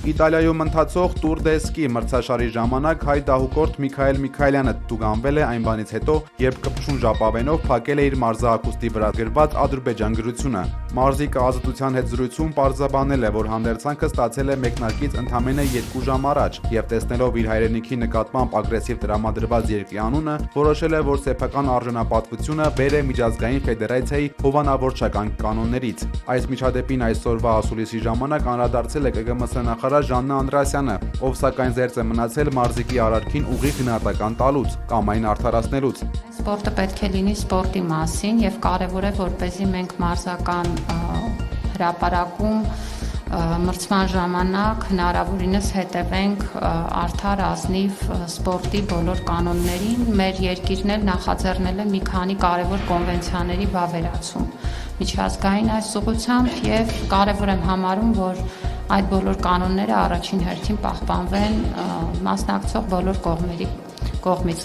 Իտալիայում ընթացող Tour de Ski մրցաշարի ժամանակ հայ դահուկորդ Միքայել Միքայելյանը տուգանվել է այն բանից հետո, երբ կպշուն ժապավենով փակել է իր մարզահագուստի վրա գրված Ադրբեջան գրությունը։ Մարզիկը ազատության հետ զրույցում պարզաբանել է, որ հանդերձանքը ստացել է մեկնարկից ընդամենը 2 ժամ առաջ եւ տեսնելով իր հայրենիքի նկատմամբ ագրեսիվ տրամադրված երկրի անունը, որոշել է, որ սեփական արժանապատվությունը վեր է միջազգային ֆեդերացիայի հովանավորչական կանոններից։ Այս միջադեպին այսօրվա ասուլիսի ժամանակ անդրադարձել է ԿԳՄՍ նախարար Ժաննա Անդրեասյանը, ով սակայն զերծ է մնացել մարզիկի արարքին ուղիղ գնահատական տալուց կամ այն արդարացնելուց։ Սպորտը պետք է լինի սպորտի մասին եւ կարեւոր է, որպեսզի մենք մարզական հրապարակում մրցման ժամանակ հնարավորինս հետևենք արդար ազնիվ սպորտի բոլոր կանոններին։ Մեր երկիրն էլ նախաձեռնել է մի քանի կարևոր կոնվենցիաների վավերացում միջազգային այս ուղղությամբ եւ կարեւոր եմ համարում, որ այդ բոլոր կանոնները առաջին հերթին պահպանվեն մասնակցող բոլոր կողմերի կողմից։